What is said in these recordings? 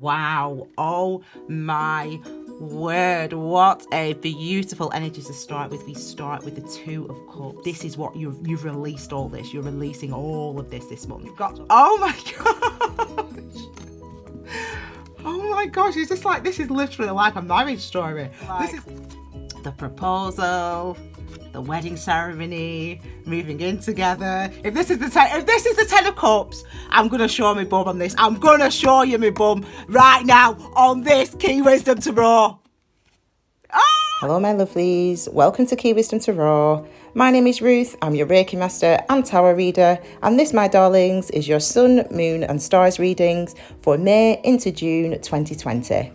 Wow. Oh my word. What a beautiful energy to start with. We start with the Two of Cups. This is what you've released all this. You're releasing all of this month. You've got, oh my gosh. Oh my gosh. Is this like, this is literally like a marriage story. This is the proposal, the wedding ceremony, moving in together. If this is the Ten of Cups, I'm gonna show my bum on this. I'm gonna show you my bum right now on this Key Wisdom Tarot. Hello my lovelies, welcome to Key Wisdom Tarot. My name is Ruth, I'm your Reiki Master and Tarot reader, and this, my darlings, is your Sun, Moon and Stars readings for May into June 2020.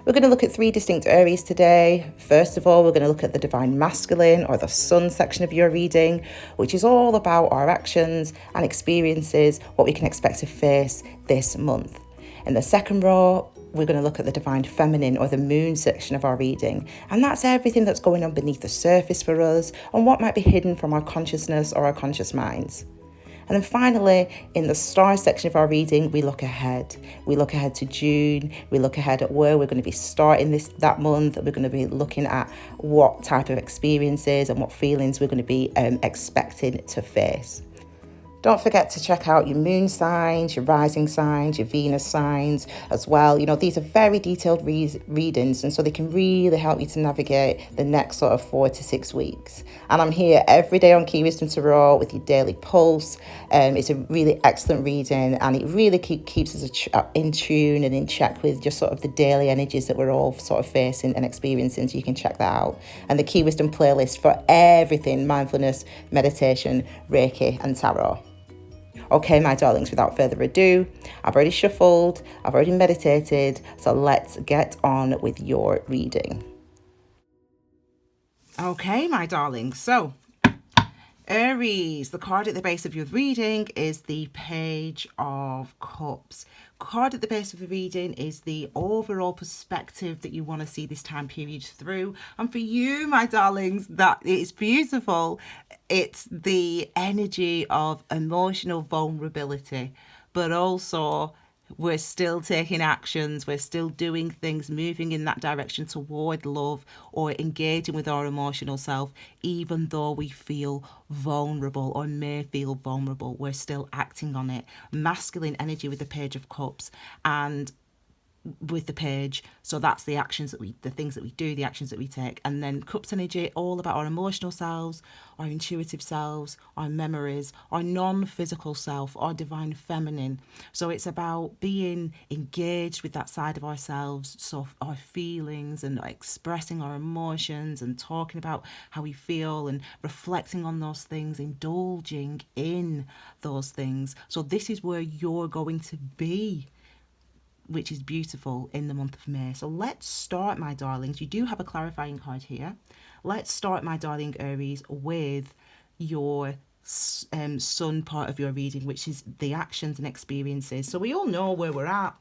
We're going to look at 3 distinct Aries today. First of all, we're going to look at the Divine Masculine or the Sun section of your reading, which is all about our actions and experiences, what we can expect to face this month. In the second row, we're going to look at the Divine Feminine or the Moon section of our reading, and that's everything that's going on beneath the surface for us and what might be hidden from our consciousness or our conscious minds. And then finally, in the Star section of our reading, we look ahead. We look ahead to June. We look ahead at where we're going to be starting that month. We're going to be looking at what type of experiences and what feelings we're going to be expecting to face. Don't forget to check out your moon signs, your rising signs, your Venus signs as well. You know, these are very detailed readings, and so they can really help you to navigate the next sort of 4 to 6 weeks. And I'm here every day on Key Wisdom Tarot with your daily pulse. It's a really excellent reading, and it really keeps us in tune and in check with just sort of the daily energies that we're all sort of facing and experiencing. So you can check that out. And the Key Wisdom playlist for everything: mindfulness, meditation, Reiki and tarot. Okay, my darlings, without further ado, I've already shuffled, I've already meditated, so let's get on with your reading. Okay, my darlings. So, Aries, the card at the base of your reading is the Page of Cups. Card at the base of the reading is the overall perspective that you want to see this time period through. And for you, my darlings, that it's beautiful. It's the energy of emotional vulnerability, but also we're still taking actions, we're still doing things, moving in that direction toward love or engaging with our emotional self, even though we feel vulnerable or may feel vulnerable, we're still acting on it. Masculine energy with the Page of Cups and with the page, so that's the actions the things that we do, the actions that we take. And then Cups energy, all about our emotional selves, our intuitive selves, our memories, our non-physical self, our divine feminine. So it's about being engaged with that side of ourselves, so our feelings and expressing our emotions and talking about how we feel and reflecting on those things, indulging in those things. So this is where you're going to be, which is beautiful, in the month of May. So let's start, my darlings. You do have a clarifying card here. Let's start, my darling Aries, with your sun part of your reading, which is the actions and experiences. So we all know where we're at.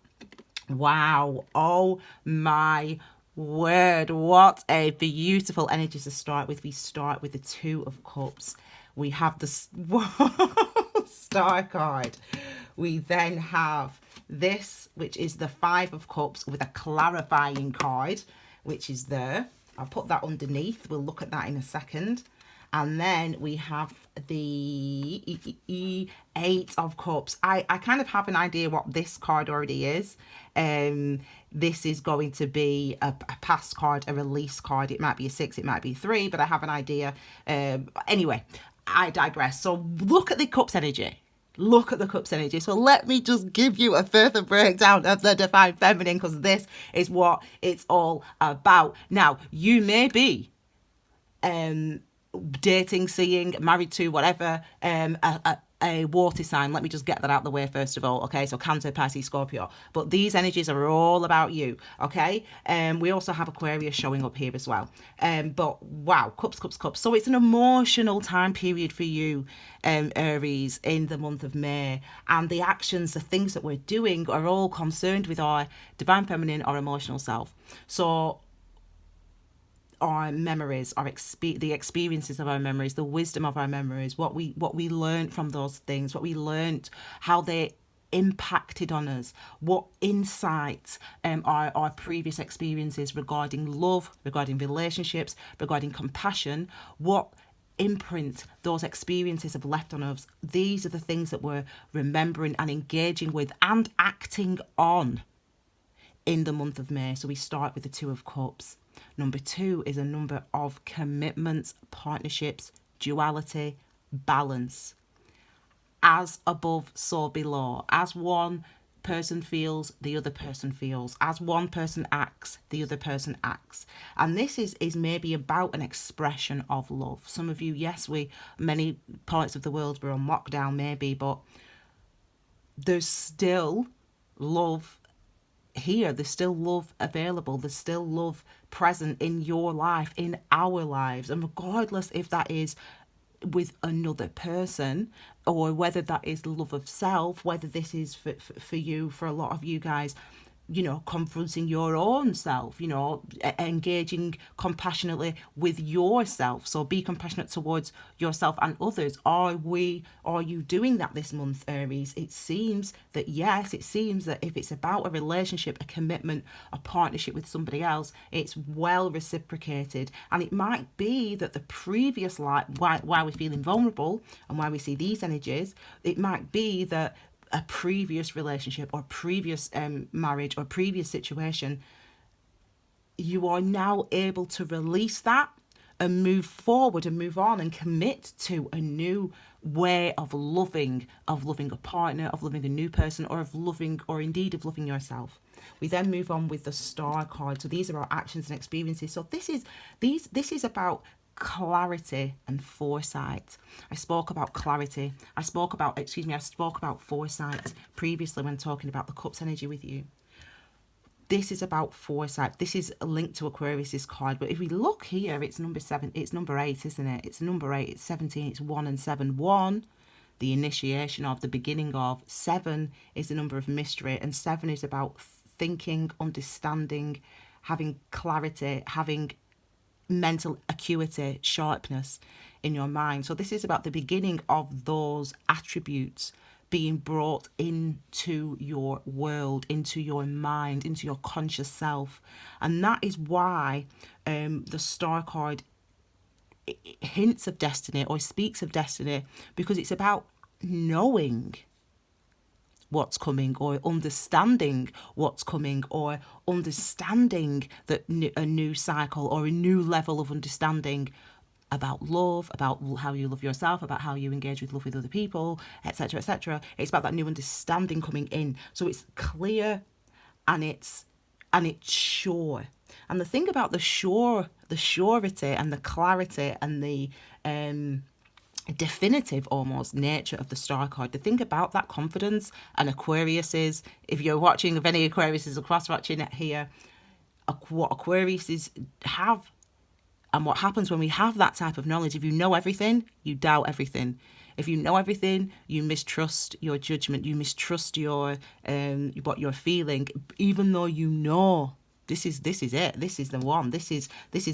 Wow. Oh my word. What a beautiful energy to start with. We start with the Two of Cups. We have the Star card. We then have this, which is the Five of Cups with a clarifying card, which is there. I'll put that underneath. We'll look at that in a second. And then we have the Eight of Cups. I kind of have an idea what this card already is. This is going to be a pass card, a release card. It might be a 6, it might be a 3, but I have an idea. Anyway, I digress. So look at the Cups energy. Look at the Cups energy. So let me just give you a further breakdown of the Divine Feminine, because this is what it's all about. Now, you may be dating, seeing, married to, whatever, a water sign. Let me just get that out of the way first of all. Okay, so Cancer, Pisces, Scorpio. But these energies are all about you. Okay, we also have Aquarius showing up here as well. But wow, cups. So it's an emotional time period for you, Aries, in the month of May. And the actions, the things that we're doing are all concerned with our divine feminine, our emotional self. So our memories, the experiences of our memories, the wisdom of our memories, what we learned from those things, what we learned, how they impacted on us, what insights our previous experiences regarding love, regarding relationships, regarding compassion, what imprint those experiences have left on us. These are the things that we're remembering and engaging with and acting on in the month of May. So we start with the Two of Cups. Number 2 is a number of commitments, partnerships, duality, balance. As above, so below. As one person feels, the other person feels. As one person acts, the other person acts. And this is maybe about an expression of love. Some of you, yes, many parts of the world were on lockdown maybe, but there's still love here. There's still love available. There's still love present in your life, in our lives. And regardless if that is with another person or whether that is love of self, whether this is for you, for a lot of you guys, confronting your own self, engaging compassionately with yourself. So be compassionate towards yourself and others. Are you doing that this month, Aries? It seems that yes, it seems that if it's about a relationship, a commitment, a partnership with somebody else, it's well reciprocated. And it might be that the previous life, why we're feeling vulnerable and why we see these energies, it might be that a previous relationship or previous marriage or previous situation, you are now able to release that and move forward and move on and commit to a new way of loving a partner, of loving a new person, or of loving yourself. We then move on with the Star card. So these are our actions and experiences. So this is about clarity and foresight. I spoke about clarity. I spoke about foresight previously when talking about the Cups energy with you. This is about foresight. This is linked to Aquarius's card. But if we look here, it's number 7. It's number 8, isn't it? It's number 8. It's 17. It's 1 and 7. 1, the initiation of, the beginning of. 7 is the number of mystery. And 7 is about thinking, understanding, having clarity, having mental acuity, sharpness in your mind. So this is about the beginning of those attributes being brought into your world, into your mind, into your conscious self. And that is why the Star card hints of destiny or speaks of destiny, because it's about knowing what's coming, or understanding what's coming, or understanding that a new cycle or a new level of understanding about love, about how you love yourself, about how you engage with love with other people, etc., etc. It's about that new understanding coming in. So it's clear and it's sure. And the thing about the surety and the clarity and the definitive almost nature of the Star card, the thing about that confidence, and Aquarius is, if you're watching, if any Aquarius is across watching it here, what Aquarius have, and what happens when we have that type of knowledge, if you know everything, you doubt everything. If you know everything, you mistrust your judgment, you mistrust your what you're feeling, even though you know this is it, this is the one, this is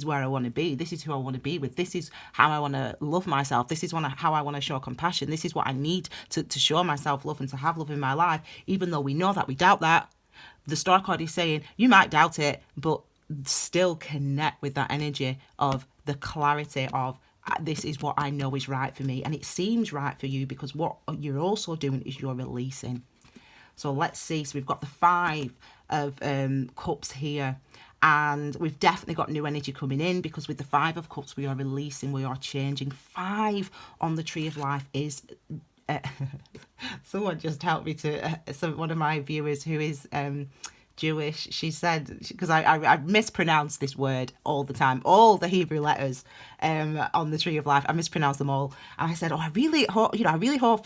where I want to be, this is who I want to be with, this is how I want to love myself, this is how I want to show compassion, this is what I need to show myself love and to have love in my life. Even though we know that, we doubt that, the Star card is saying you might doubt it, but still connect with that energy of the clarity of this is what I know is right for me, and it seems right for you, because what you're also doing is you're releasing. So let's see. So we've got the 5 of Cups here, and we've definitely got new energy coming in, because with the 5 of Cups we are releasing, we are changing. 5 on the Tree of Life is someone just helped me to one of my viewers who is Jewish, she said, because I mispronounce this word all the time, all the Hebrew letters on the Tree of Life, I mispronounce them all, and I said, I really hope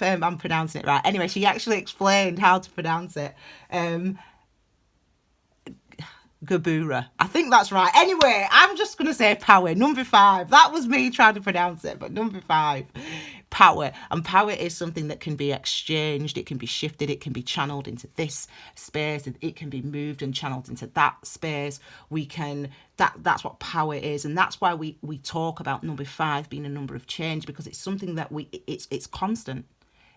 I'm pronouncing it right. Anyway, she actually explained how to pronounce it. Gabura, I think that's right. Anyway, I'm just going to say power. Number 5, that was me trying to pronounce it, but number 5, power. And power is something that can be exchanged, it can be shifted, it can be channeled into this space, it can be moved and channeled into that space. That's what power is, and that's why we talk about number 5 being a number of change, because it's something that it's constant.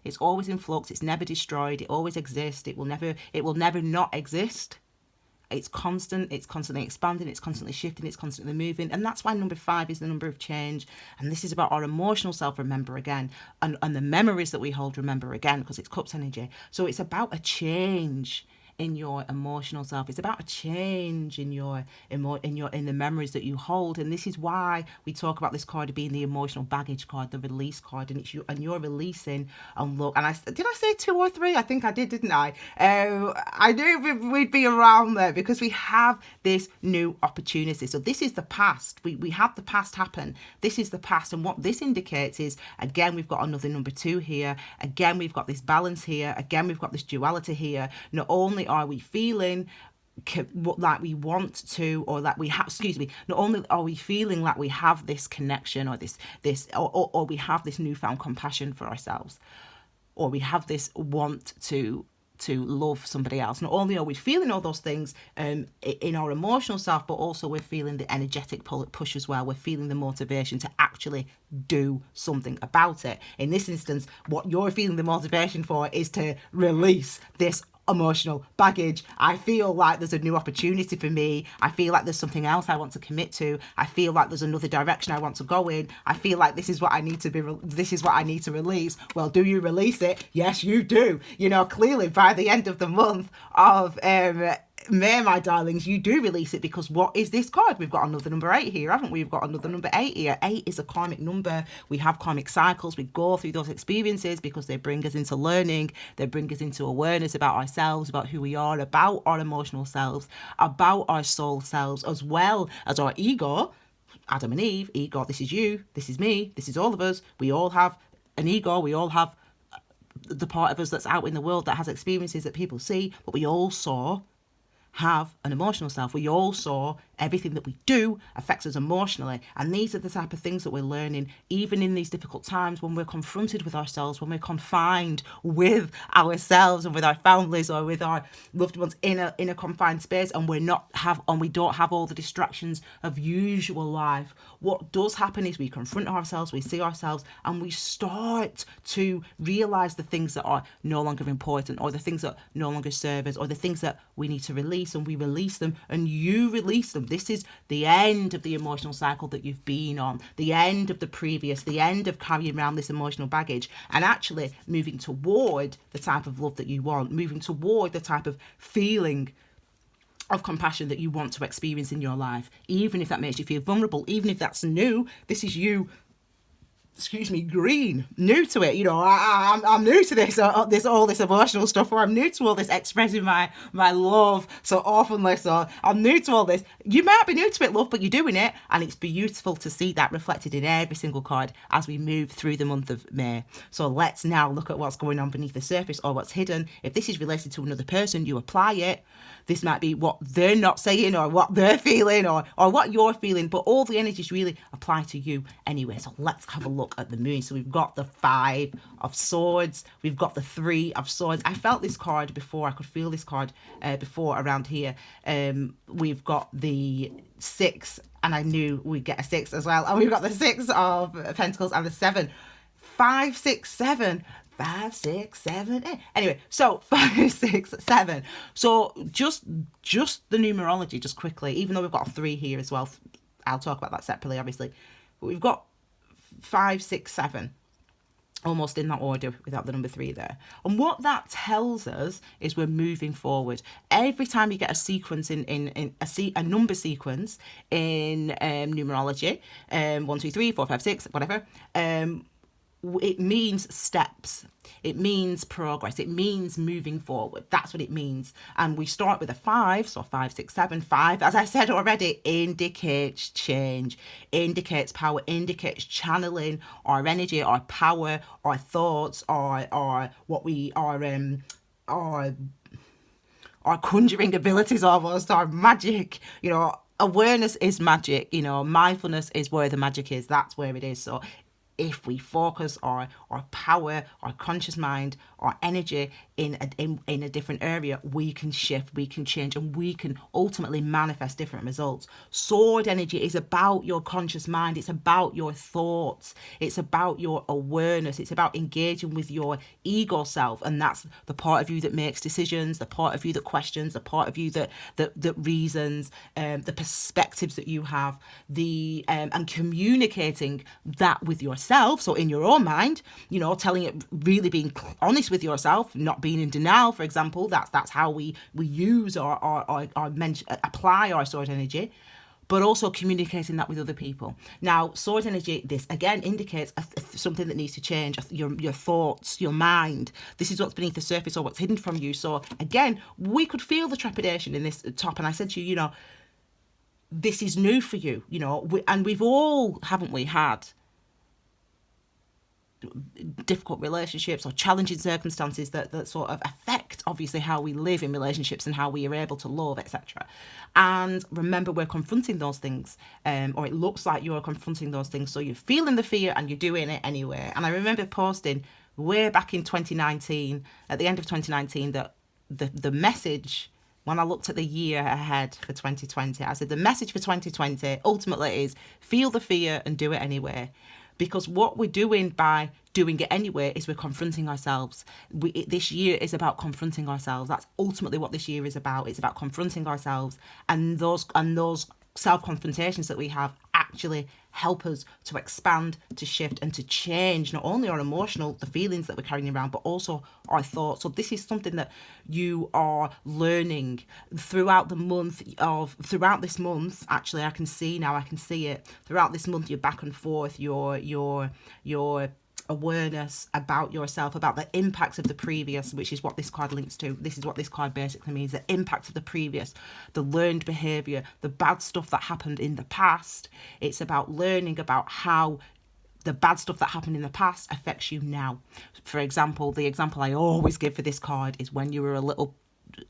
It's always in flux. It's never destroyed. It always exists. It will never not exist. It's constant, it's constantly expanding, it's constantly shifting, it's constantly moving. And that's why number 5 is the number of change. And this is about our emotional self, remember again, and the memories that we hold, remember again, because it's cups energy. So it's about a change in your emotional self. It's about a change in in the memories that you hold. And this is why we talk about this card being the emotional baggage card, the release card, and you're releasing. And look, and did I say 2 or 3? I think I did, didn't I? I knew we'd be around there because we have this new opportunity. So this is the past. We have the past happen. This is the past, and what this indicates is, again, we've got another number 2 here. Again, we've got this balance here. Again, we've got this duality here. Not only are we feeling like we want to, or that we have, not only are we feeling like we have this connection, or or we have this newfound compassion for ourselves, or we have this want to love somebody else. Not only are we feeling all those things in our emotional self, but also we're feeling the energetic push as well. We're feeling the motivation to actually do something about it. In this instance, what you're feeling the motivation for is to release this emotional baggage. I feel like there's a new opportunity for me. I feel like there's something else I want to commit to. I feel like there's another direction I want to go in. I feel like this is what I need to release. Well, do you release it? Yes, you do. Clearly by the end of the month of May, my darlings, you do release it, because what is this card? We've got another number 8 here, haven't we? We've got another number 8 here. 8 is a karmic number. We have karmic cycles. We go through those experiences because they bring us into learning. They bring us into awareness about ourselves, about who we are, about our emotional selves, about our soul selves, as well as our ego. Adam and Eve, ego, this is you, this is me, this is all of us. We all have an ego. We all have the part of us that's out in the world that has experiences that people see, but we also have an emotional self. We also, everything that we do affects us emotionally. And these are the type of things that we're learning, even in these difficult times when we're confronted with ourselves, when we're confined with ourselves and with our families or with our loved ones in a confined space, and we don't have all the distractions of usual life. What does happen is we confront ourselves, we see ourselves, and we start to realize the things that are no longer important, or the things that no longer serve us, or the things that we need to release, and we release them, and you release them. This is the end of the emotional cycle that you've been on, the end of the end of carrying around this emotional baggage, and actually moving toward the type of love that you want, moving toward the type of feeling of compassion that you want to experience in your life, even if that makes you feel vulnerable, even if that's new. This is you, green, new to it. I'm new to this emotional stuff, or I'm new to all this expressing my love so oftenly. So I'm new to all this. You might be new to it, love, but you're doing it, and it's beautiful to see that reflected in every single card as we move through the month of May. So let's now look at what's going on beneath the surface, or what's hidden. If this is related to another person, you apply it. This might be what they're not saying, or what they're feeling, or what you're feeling, but all the energies really apply to you anyway. So let's have a look at the moon. So we've got the 5 of Swords. We've got the 3 of Swords. I felt this card before. I could feel this card before around here. We've got the 6, and I knew we'd get a 6 as well. And we've got the 6 of Pentacles and the 7. 5, 6, 7. 5, 6, 7, 8. Anyway, so 5, 6, 7. So just the numerology, just quickly, even though we've got a 3 here as well. I'll talk about that separately, obviously. But we've got 5, 6, 7, almost in that order without the number 3 there. And what that tells us is we're moving forward. Every time you get a sequence a number sequence in numerology, 1, 2, 3, 4, 5, 6, whatever, it means steps. It means progress. It means moving forward. That's what it means. And we start with a 5, so 5, 6, 7, 5. As I said already, indicates change, indicates power, indicates channeling our energy, our power, our thoughts, our what we are, our conjuring abilities, almost, our magic. Awareness is magic. Mindfulness is where the magic is. That's where it is. So if we focus our power, our conscious mind our energy in a different area, we can shift, we can change, and we can ultimately manifest different results. Sword energy is about your conscious mind. It's about your thoughts. It's about your awareness. It's about engaging with your ego self, and that's the part of you that makes decisions, the part of you that questions, the part of you that reasons, the perspectives that you have, and communicating that with yourself. So in your own mind, telling it, really being honest with yourself, not being in denial, for example. That's how we use our apply our sword energy, but also communicating that with other people. Now, sword energy, this again indicates something that needs to change, your thoughts, your mind. This is what's beneath the surface or what's hidden from you. So again, we could feel the trepidation in this top. And I said to you, this is new for you, and we've all, haven't we, had difficult relationships or challenging circumstances that sort of affect obviously how we live in relationships and how we are able to love, etc. And remember, we're confronting those things, or it looks like you're confronting those things, so you're feeling the fear and you're doing it anyway. And I remember posting way back in 2019, at the end of 2019, that the message, when I looked at the year ahead for 2020, I said the message for 2020 ultimately is feel the fear and do it anyway. Because what we're doing by doing it anyway is we're confronting ourselves. This year is about confronting ourselves. That's ultimately what this year is about. It's about confronting ourselves, and those self-confrontations that we have actually help us to expand, to shift, and to change not only our emotional, the feelings that we're carrying around, but also our thoughts. So this is something that you are learning throughout this month. Actually, I can see it throughout this month. You're back and forth, your awareness about yourself, about the impacts of the previous, which is what this card links to. This is what this card basically means: the impact of the previous, the learned behavior, the bad stuff that happened in the past. It's about learning about how the bad stuff that happened in the past affects you now. For example, the example I always give for this card is when you were a little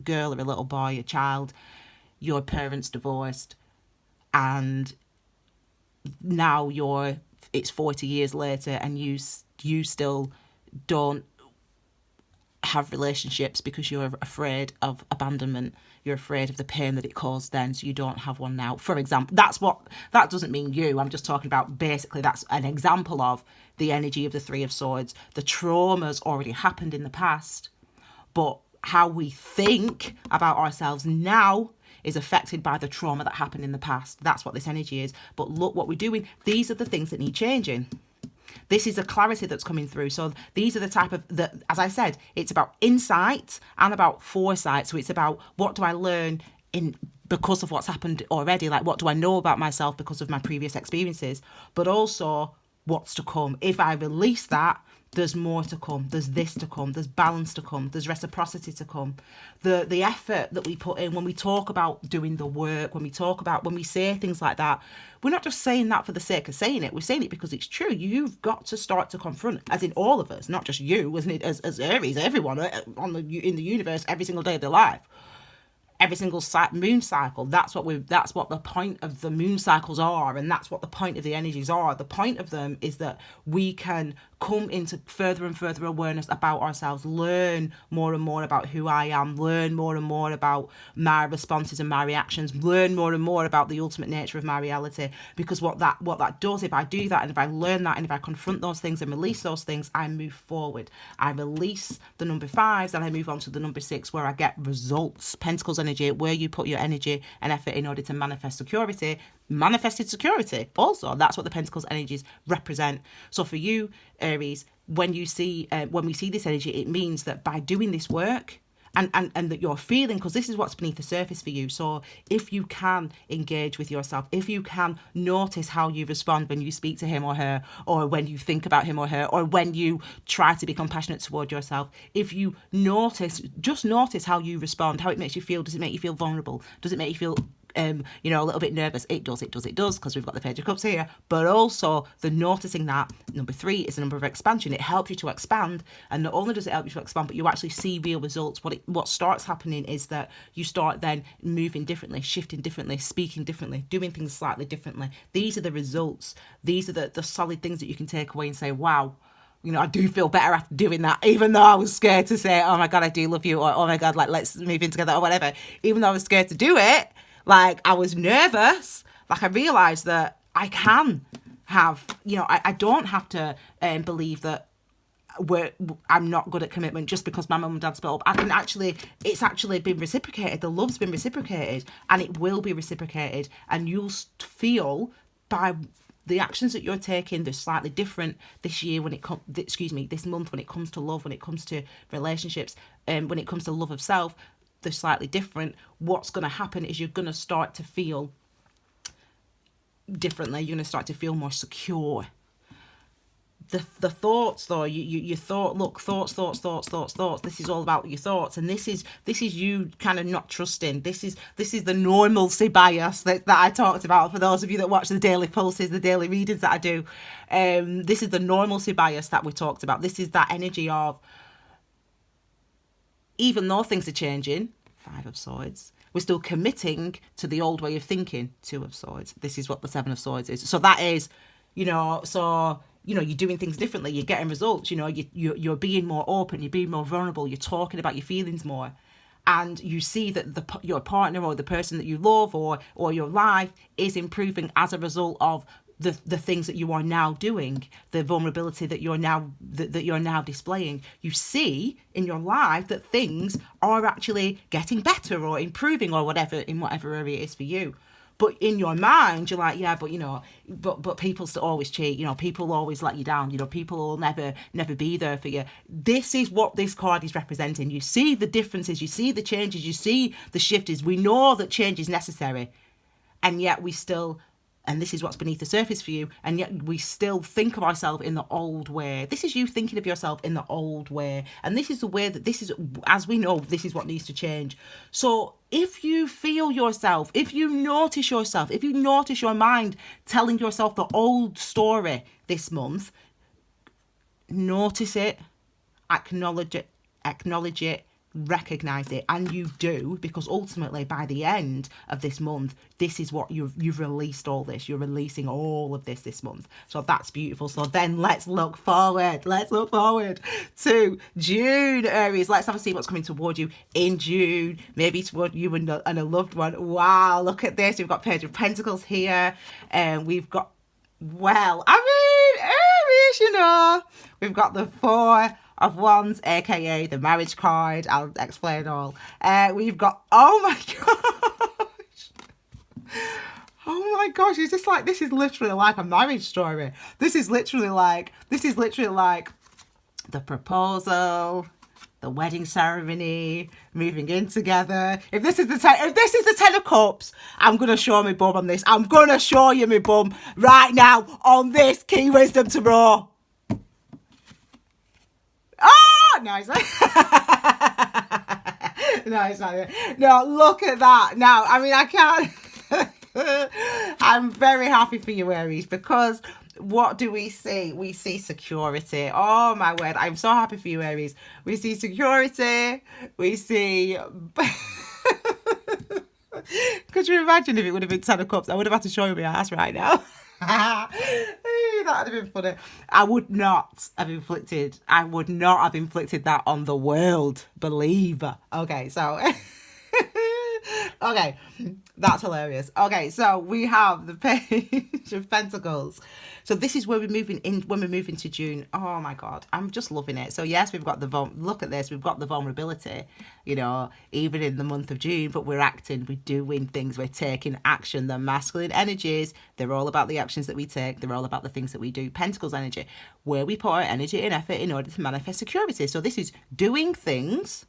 girl or a little boy, a child, your parents divorced, and now it's 40 years later and you still don't have relationships because you're afraid of abandonment. You're afraid of the pain that it caused then, so you don't have one now, for example. That doesn't mean you. I'm just talking about, basically, that's an example of the energy of the Three of Swords. The trauma's already happened in the past, but how we think about ourselves now is affected by the trauma that happened in the past. That's what this energy is. But look what we're doing. These are the things that need changing. This is a clarity that's coming through. So these are the type of, as I said, it's about insight and about foresight. So it's about, what do I learn because of what's happened already? Like, what do I know about myself because of my previous experiences? But also what's to come. If I release that, there's more to come. There's this to come. There's balance to come. There's reciprocity to come. The effort that we put in when we talk about doing the work, when we say things like that, we're not just saying that for the sake of saying it. We're saying it because it's true. You've got to start to confront, as in all of us, not just you, isn't it? As Aries, everyone in the universe, every single day of their life. Every single moon cycle, that's what the point of the moon cycles are, and that's what the point of the energies are. The point of them is that we can come into further and further awareness about ourselves, learn more and more about who I am, learn more and more about my responses and my reactions, learn more and more about the ultimate nature of my reality. Because what that does, if I do that, and if I learn that, and if I confront those things and release those things, I move forward. I release the number 5s and I move on to the number 6, where I get results. Pentacles energy, where you put your energy and effort in order to manifest security. Manifested security also, that's what the Pentacles energies represent. So for you, Aries, when we see this energy, it means that by doing this work and that you're feeling, because this is what's beneath the surface for you. So if you can engage with yourself, if you can notice how you respond when you speak to him or her, or when you think about him or her, or when you try to be compassionate toward yourself, if you just notice how you respond, how it makes you feel. Does it make you feel vulnerable? Does it make you feel a little bit nervous? It does, because we've got the Page of Cups here. But also the noticing that number 3 is a number of expansion. It helps you to expand, and not only does it help you to expand, but you actually see real results. What starts happening is that you start then moving differently, shifting differently, speaking differently, doing things slightly differently. These are the results. These are the solid things that you can take away and say, wow, I do feel better after doing that, even though I was scared to say, oh my God, I do love you, or oh my God, like, let's move in together, or whatever. Even though I was scared to do it, like, I was nervous, like, I realised that I can have, I don't have to believe that I'm not good at commitment just because my mum and dad split up. It's actually been reciprocated. The love's been reciprocated, and it will be reciprocated, and you'll feel by the actions that you're taking, they're slightly different this year this month when it comes to love, when it comes to relationships, when it comes to love of self, they're slightly different. What's going to happen is you're going to start to feel differently. You're going to start to feel more secure. The thoughts, though, you thought, look, thoughts. This is all about your thoughts, and this is you kind of not trusting. This is the normalcy bias that I talked about. For those of you that watch the daily pulses, the daily readings that I do, this is the normalcy bias that we talked about. This is that energy of, even though things are changing, 5 of Swords, we're still committing to the old way of thinking, 2 of Swords. This is what the 7 of Swords is. So that is, you're doing things differently, you're getting results, you're being more open, you're being more vulnerable, you're talking about your feelings more. And you see that your partner or the person that you love or your life is improving as a result of the things that you are now doing, the vulnerability that you're now displaying. You see in your life that things are actually getting better or improving or whatever, in whatever area it is for you. But in your mind, you're like, yeah, but but people still always cheat. People always let you down. People will never be there for you. This is what this card is representing. You see the differences, you see the changes, you see the shifts. We know that change is necessary, and yet we still, and this is what's beneath the surface for you, and yet we still think of ourselves in the old way. This is you thinking of yourself in the old way, and this is the way that this is, as we know, this is what needs to change. So if you feel yourself, if you notice yourself, if you notice your mind telling yourself the old story this month, notice it, acknowledge it, recognize it, and you do, because ultimately by the end of this month, this is what you've released. All this, you're releasing all of this month. So that's beautiful. So then let's look forward to June, Aries. Let's have a see what's coming toward you in June, maybe toward you and a loved one. Wow, look at this. We've got Page of Pentacles here, and we've got, Aries, we've got the 4 of Wands, aka the marriage card. I'll explain all. We've got, oh my gosh, is this like, this is literally like a marriage story. This is literally like the proposal, the wedding ceremony, moving in together. If this is the 10 of Cups, I'm gonna show my bum on this. I'm gonna show you my bum right now on this Key Wisdom Tarot. Oh, nice. Nice. No, look at that. Now, I mean, I can't. I'm very happy for you, Aries, because what do we see? We see security. Oh, my word. I'm so happy for you, Aries. We see security. We see... Could you imagine if it would have been 10 of Cups? I would have had to show you my ass right now. That would have been funny. I would not have inflicted that on the world, believe. Okay, so okay, that's hilarious. Okay, so we have the Page of Pentacles. So this is where we're moving in, when we're moving to June. Oh my God, I'm just loving it. So yes, we've got look at this, we've got the vulnerability, even in the month of June, but we're acting, we're doing things, we're taking action. The masculine energies, they're all about the actions that we take, they're all about the things that we do. Pentacles energy, where we put our energy and effort in order to manifest security. So this is doing things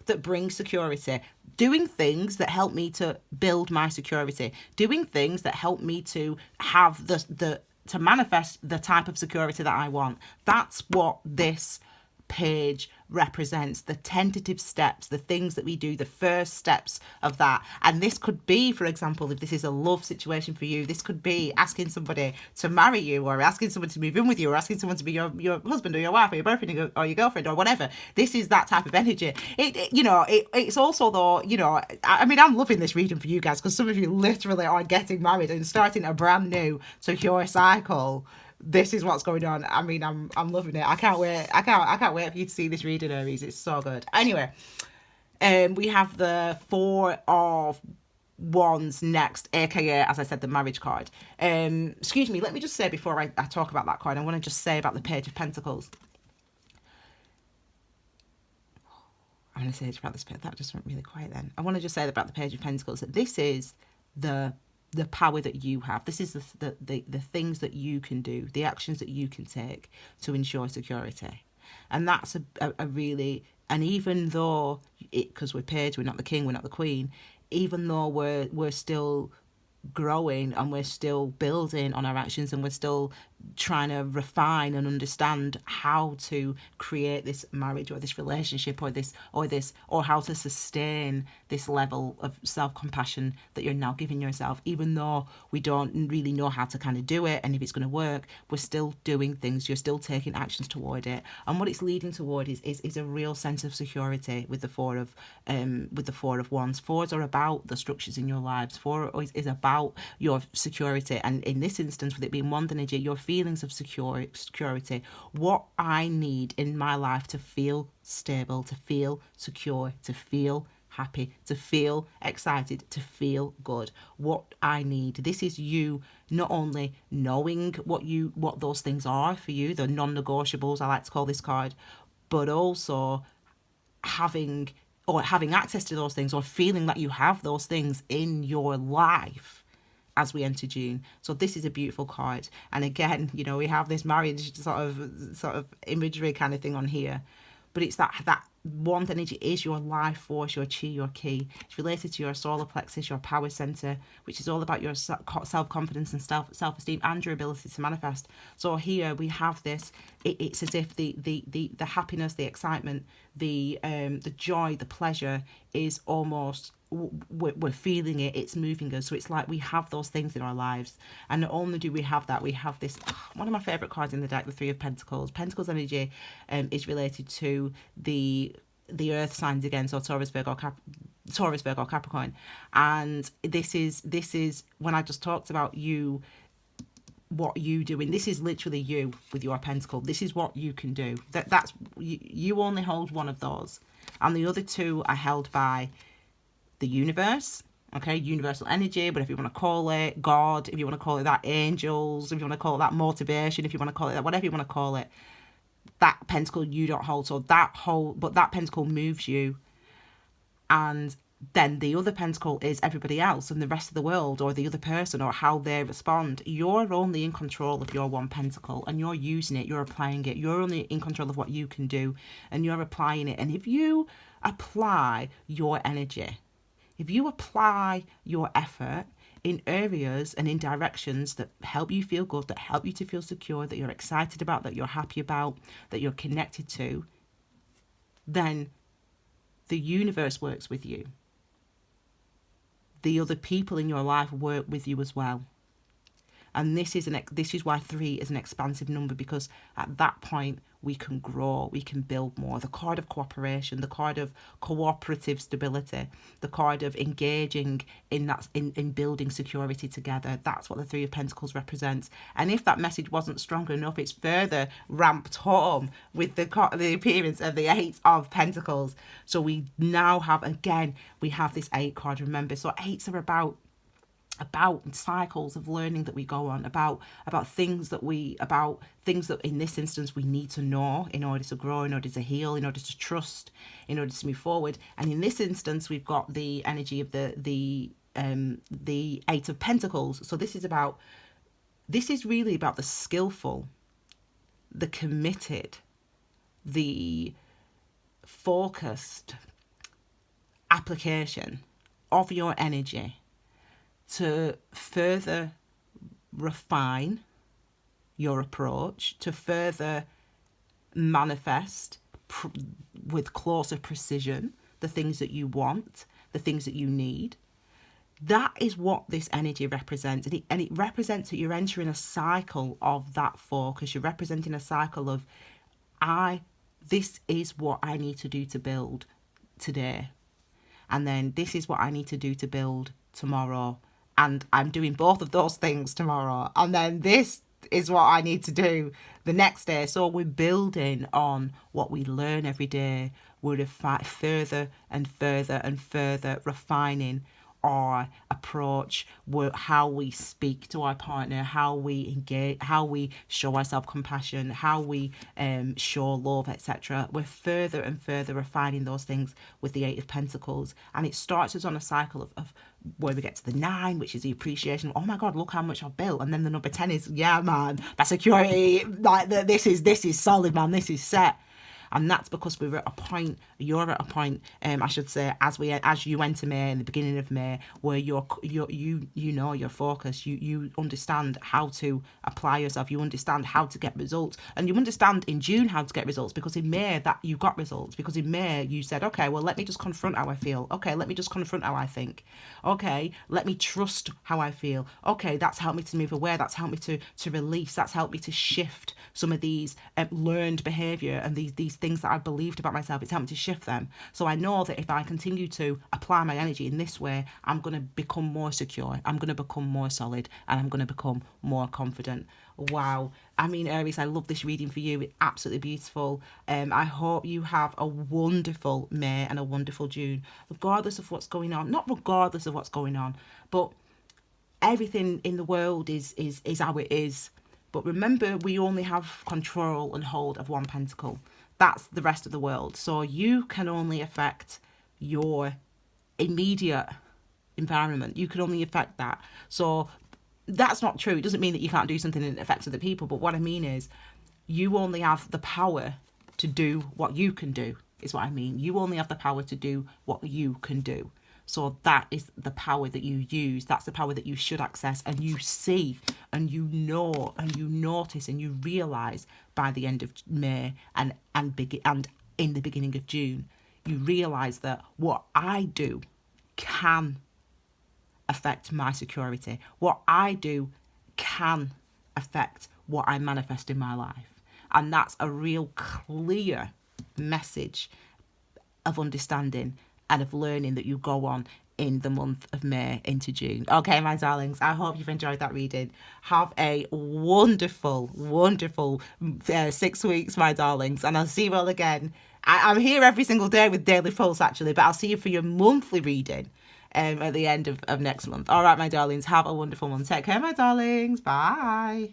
that bring security, doing things that help me to build my security, doing things that help me to have to manifest the type of security that I want. That's what this page represents, the tentative steps, the things that we do, the first steps of that. And this could be, for example, if this is a love situation for you, this could be asking somebody to marry you, or asking someone to move in with you, or asking someone to be your husband or your wife or your boyfriend or your girlfriend or whatever. This is that type of energy. It's also, though, I mean, I'm loving this reading for you guys, because some of you literally are getting married and starting a brand new secure cycle this is what's going on. I mean, I'm loving it. I can't wait. I can't wait for you to see this reading, Aries. It's so good. Anyway, we have the Four of Wands next, aka, as I said, the marriage card. Excuse me, let me just say before I talk about that card, I want to just say about the Page of Pentacles. I'm going to say about this, that just went really quiet then. I want to just say about the Page of Pentacles that this is the power that you have. This is the things that you can do, the actions that you can take to ensure security. And that's a really, and even though, because we're Page, we're not the King, we're not the Queen, even though we're still growing and we're still building on our actions and we're still trying to refine and understand how to create this marriage or this relationship or how to sustain this level of self-compassion that you're now giving yourself, even though we don't really know how to kind of do it and if it's going to work, we're still doing things, you're still taking actions toward it. And what it's leading toward is a real sense of security with the Four of Wands. Fours are about the structures in your lives. Four is about your security, and in this instance, with it being wand energy, your feelings of security, what I need in my life to feel stable, to feel secure, to feel happy, to feel excited, to feel good, what I need. This is you not only knowing what those things are for you, the non-negotiables, I like to call this card, but also having access to those things or feeling that you have those things in your life as we enter June. So this is a beautiful card. And again, we have this marriage sort of imagery kind of thing on here. But it's that wand energy is your life force, your chi, your ki. It's related to your solar plexus, your power center, which is all about your self-confidence and self-esteem and your ability to manifest. So here we have this. It's as if the happiness, the excitement, the joy, the pleasure is almost, we're feeling it, it's moving us. So it's like we have those things in our lives, and not only do we have that, we have this, one of my favorite cards in the deck, the Three of Pentacles. Pentacles energy is related to the earth signs again, so Taurus, Virgo, Capricorn. And this is when I just talked about you, what you doing. This is literally you with your pentacle. This is what you can do. That's you only hold one of those, and the other two are held by the universe, okay, universal energy, but if you want to call it God, if you want to call it that, angels, if you want to call it that, motivation, if you want to call it that, whatever you want to call it, that pentacle you don't hold. So that pentacle moves you, and then the other pentacle is everybody else and the rest of the world, or the other person, or how they respond. You're only in control of your one pentacle, and you're using it, you're applying it. You're only in control of what you can do, and you're applying it. And if you apply your energy, if you apply your effort in areas and in directions that help you feel good, that help you to feel secure, that you're excited about, that you're happy about, that you're connected to, then the universe works with you. The other people in your life work with you as well. And this is why 3 is an expansive number, because at that point we can grow, we can build more. The card of cooperation, the card of cooperative stability, the card of engaging in building security together. That's what the 3 of Pentacles represents. And if that message wasn't strong enough, it's further ramped home with the appearance of the 8 of Pentacles. So we now have, again, we have this 8 card. Remember, so 8s are about cycles of learning that we go on, about things that in this instance we need to know in order to grow, in order to heal, in order to trust, in order to move forward. And in this instance we've got the energy of the 8 of Pentacles. So this is really about the skillful, the committed, the focused application of your energy to further refine your approach, to further manifest with closer precision the things that you want, the things that you need. That is what this energy represents. And it represents that you're entering a cycle of that focus. You're representing a cycle of, this is what I need to do to build today. And then this is what I need to do to build tomorrow. And I'm doing both of those things tomorrow. And then this is what I need to do the next day. So we're building on what we learn every day. We're further and further and further refining our approach, how we speak to our partner, how we engage, how we show ourselves compassion, how we show love, etc. We're further and further refining those things with the Eight of Pentacles, and it starts us on a cycle of where we get to the 9, which is the appreciation. Oh my God, look how much I've built. And then the number 10 is, yeah, man, that security, like this is solid, man. This is set. And that's because we're at a point, you're at a point, I should say, as you enter May, in the beginning of May, where you know your focus, you understand how to apply yourself, you understand how to get results, and you understand in June how to get results, because in May that you got results, because in May you said, okay, well, let me just confront how I feel. Okay, let me just confront how I think. Okay, let me trust how I feel. Okay, that's helped me to move aware. That's helped me to release. That's helped me to shift some of these learned behavior and these things that I believed about myself. It's helped me to shift them. So I know that if I continue to apply my energy in this way, I'm going to become more secure. I'm going to become more solid, and I'm going to become more confident. Wow. I mean, Aries, I love this reading for you. It's absolutely beautiful. I hope you have a wonderful May and a wonderful June, regardless of what's going on. Not regardless of what's going on, but everything in the world is how it is. But remember, we only have control and hold of one pentacle. That's the rest of the world. So you can only affect your immediate environment. You can only affect that. So that's not true. It doesn't mean that you can't do something and it affects other people. But what I mean is, you only have the power to do what you can do, is what I mean. You only have the power to do what you can do. So that is the power that you use. That's the power that you should access, and you see and you know and you notice and you realise by the end of May and in the beginning of June, you realise that what I do can affect my security. What I do can affect what I manifest in my life. And that's a real clear message of understanding and of learning that you go on in the month of May into June. Okay, my darlings, I hope you've enjoyed that reading. Have a wonderful, wonderful 6 weeks, my darlings, and I'll see you all again. I'm here every single day with Daily Pulse, actually, but I'll see you for your monthly reading at the end of next month. All right, my darlings, have a wonderful one. Take care, my darlings. Bye.